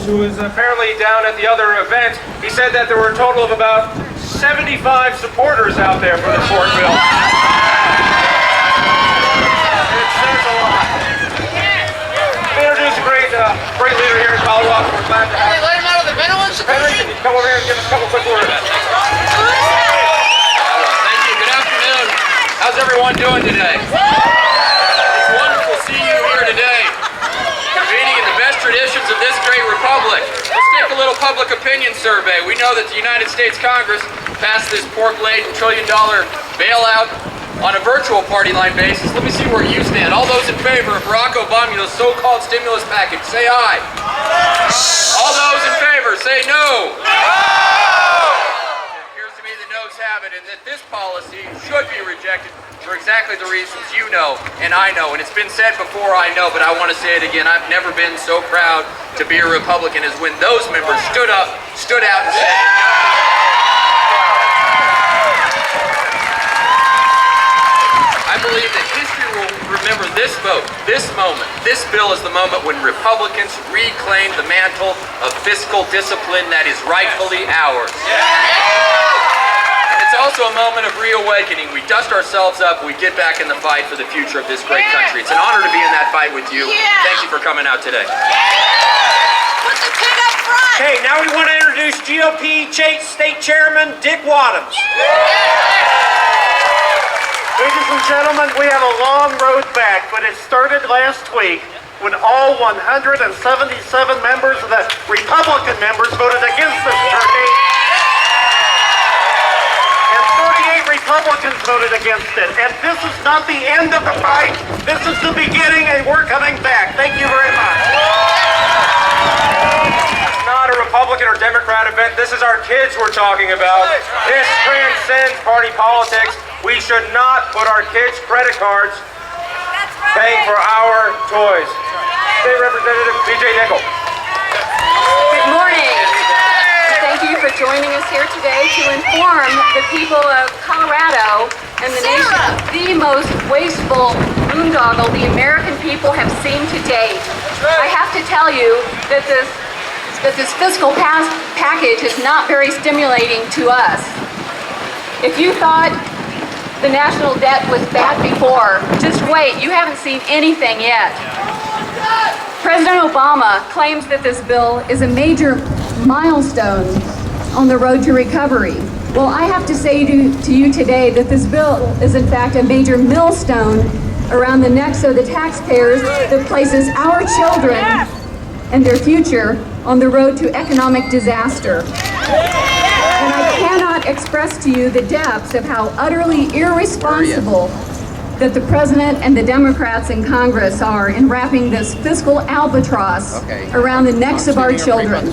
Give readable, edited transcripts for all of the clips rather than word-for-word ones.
Wadhams, who is apparently down at the other event, he said that there were a total of about 75 supporters out there for the pork bill. It says a lot. We introduced a great leader here in Colorado. We're glad to have him. Let him out of the middle one? Penry, can you come over here and give us a couple quick words? Thank you. Good afternoon. How's everyone doing today? It's wonderful seeing you here today. Convening in the best traditions of this great republic. Let's take a little public opinion survey. We know that the United States Congress passed this pork-laden trillion-dollar bailout on a virtual party line basis. Let me see where you stand. All those in favor of Barack Obama's so-called stimulus package, say aye. All those in favor, say no. It appears to me the noes have it, and that this policy should be rejected for exactly the reasons you know and I know. And it's been said before, I know, but I want to say it again. I've never been so proud to be a Republican as when those members stood out and said, I believe that history will remember this vote, this moment. This bill is the moment when Republicans reclaim the mantle of fiscal discipline that is rightfully ours. And it's also a moment of reawakening. We dust ourselves up, we get back in the fight for the future of this great country. It's an honor to be in that fight with you. Thank you for coming out today. Put the pig up front! Okay, now we want to introduce GOP State Chairman Dick Wadhams. Ladies and gentlemen, we have a long road back, but it started last week when all 177 members of the Republican members voted against this turkey, and 48 Republicans voted against it. And this is not the end of the fight. This is the beginning, and we're coming back. Thank you very much. It's not a Republican or Democrat event. This is our kids we're talking about. This transcends party politics. We should not put our kids' credit cards paying for our toys. State Representative B.J. Nikkel. Good morning. Thank you for joining us here today to inform the people of Colorado and the nation of the most wasteful boondoggle the American people have seen to date. I have to tell you that this fiscal package is not very stimulating to us. If you thought the national debt was bad before, just wait, you haven't seen anything yet. President Obama claims that this bill is a major milestone on the road to recovery. Well, I have to say to you today that this bill is in fact a major millstone around the necks of the taxpayers that places our children and their future on the road to economic disaster. And I cannot express to you the depths of how utterly irresponsible that the President and the Democrats in Congress are in wrapping this fiscal albatross around the necks of our children. The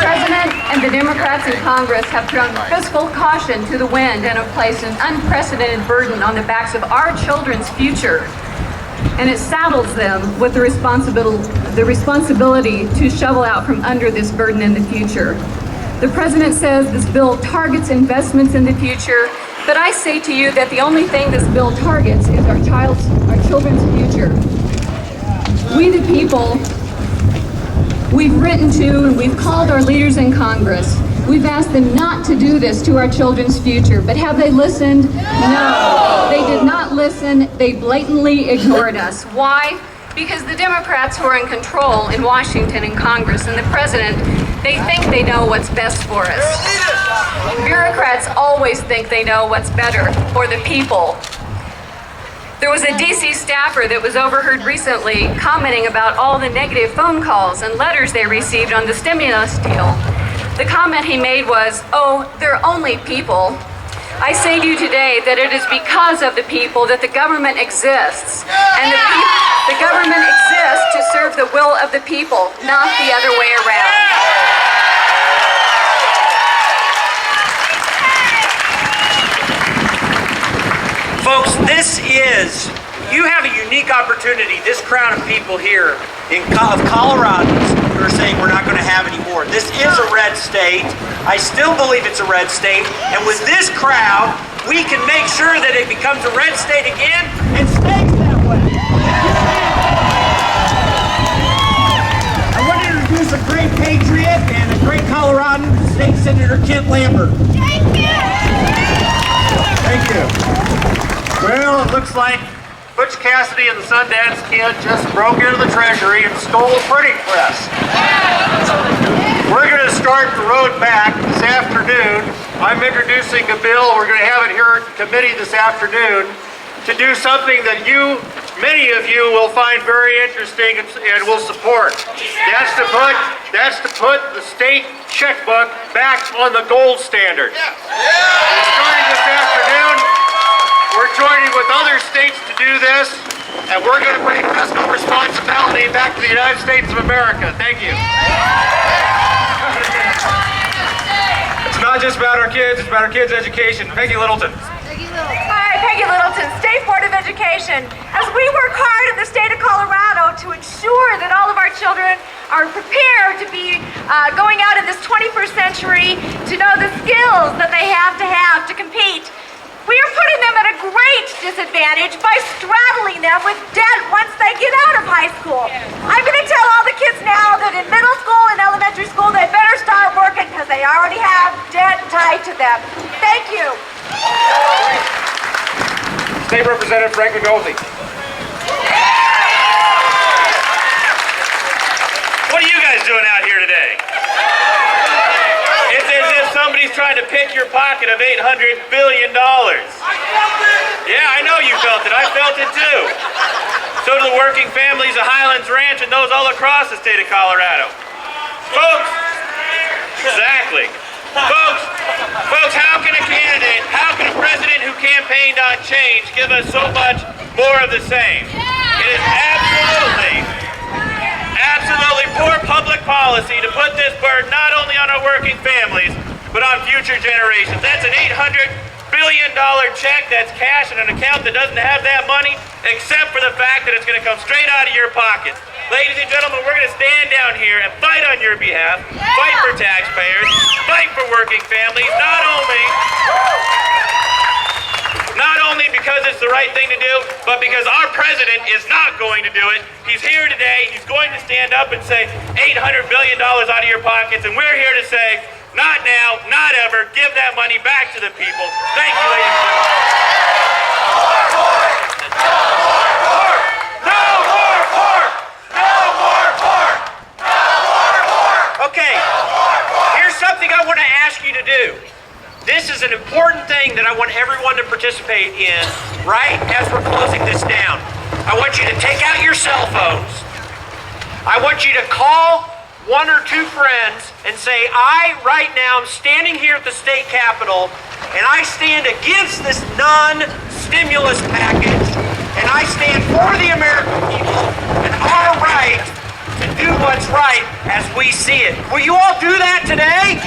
President and the Democrats in Congress have thrown fiscal caution to the wind and have placed an unprecedented burden on the backs of our children's future. And it saddles them with the responsibility to shovel out from under this burden in the future. The President says this bill targets investments in the future, but I say to you that the only thing this bill targets is our children's future. We the people, we've written to and we've called our leaders in Congress. We've asked them not to do this to our children's future, but have they listened? No. They did not listen. They blatantly ignored us. Why? Because the Democrats who are in control in Washington and Congress and the President, they think they know what's best for us. Bureaucrats always think they know what's better for the people. There was a DC staffer that was overheard recently commenting about all the negative phone calls and letters they received on the stimulus deal. The comment he made was, "Oh, they're only people." I say to you today that it is because of the people that the government exists. And the government exists to serve the will of the people, not the other way around. Folks, you have a unique opportunity, this crowd of people here of Coloradans who are saying we're not going to have any more. This is a red state. I still believe it's a red state. And with this crowd, we can make sure that it becomes a red state again and stays that way. State Senator Lambert. Thank you. Well, it looks like Butch Cassidy and the Sundance Kid just broke into the Treasury and stole a printing press. We're going to start the road back this afternoon. I'm introducing a bill. We're going to have it here at committee this afternoon to do something that many of you will find very interesting and will support. That's to put the state checkbook back on the gold standard. Starting this afternoon, we're joining with other states to do this, and we're going to bring fiscal responsibility back to the United States of America. Thank you. It's not just about our kids, it's about our kids' education. Peggy Littleton. Hi, Peggy Littleton, State Board of Education. As we work hard in the state of Colorado to ensure that all of our children are prepared to be going out in this 21st century to know the skills that they have to compete, we are putting them at a great disadvantage by straddling them with debt once they get out of high school. I'm going to tell all the kids now that in middle school and elementary school they better start working because they already have debt tied to them. Thank you. State Representative Frank McNulty. What are you guys doing out here today? It's as if somebody's trying to pick your pocket of $800 billion. Yeah, I know you felt it. I felt it too. So do the working families of Highlands Ranch and those all across the state of Colorado. Folks, exactly. Folks, how can a president who campaigned on change give us so much more of the same? It is absolutely poor public policy to put this burden not only on our working families, but on future generations. That's an $800 billion check that's cash in an account that doesn't have that money, except for the fact that it's going to come straight out of your pocket. Ladies and gentlemen, we're going to stand down here and fight on your behalf, fight for taxpayers, fight for working families, not only because it's the right thing to do, but because our president is not going to do it. He's here today, he's going to stand up and say $800 billion out of your pockets, and we're here to say, not now, not ever, give that money back to the people. Thank you, ladies and gentlemen. Okay, here's something I want to ask you to do. This is an important thing that I want everyone to participate in right as we're closing this down. I want you to take out your cell phones. I want you to call one or two friends and say, I, right now, am standing here at the state capitol, and I stand against this non-stimulus package, and I stand for the American people and our right to do what's right as we see it. Will you all do that today?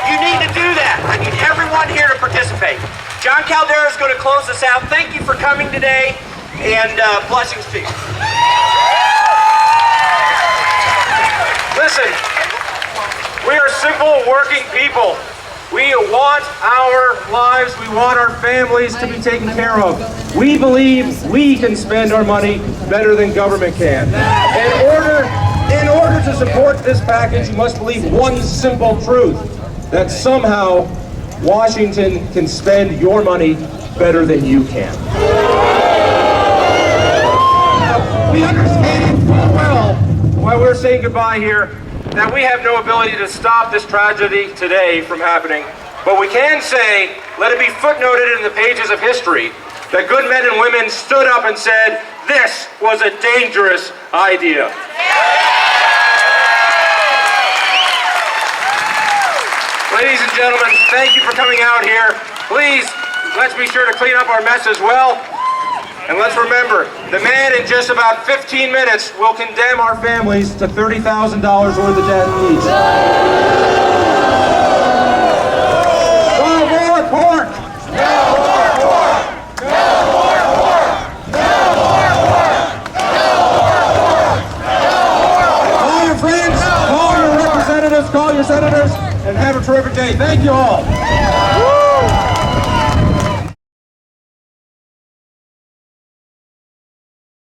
You need to do that. I need everyone here to participate. John Caldara is going to close us out. Thank you for coming today, and blessings to you. Listen, we are simple working people. We want our lives, we want our families to be taken care of. We believe we can spend our money better than government can. In order to support this package, you must believe one simple truth, that somehow Washington can spend your money better than you can. We understand full well while we're saying goodbye here that we have no ability to stop this tragedy today from happening, but we can say, let it be footnoted in the pages of history, that good men and women stood up and said, this was a dangerous idea. Ladies and gentlemen, thank you for coming out here. Please, let's be sure to clean up our mess as well. And let's remember, the man in just about 15 minutes will condemn our families to $30,000 worth of debt each. No more pork! No more pork! No more pork! No more pork! No more pork! No more pork! Call your friends, call your representatives, call your senators, and have a terrific day. Thank you all.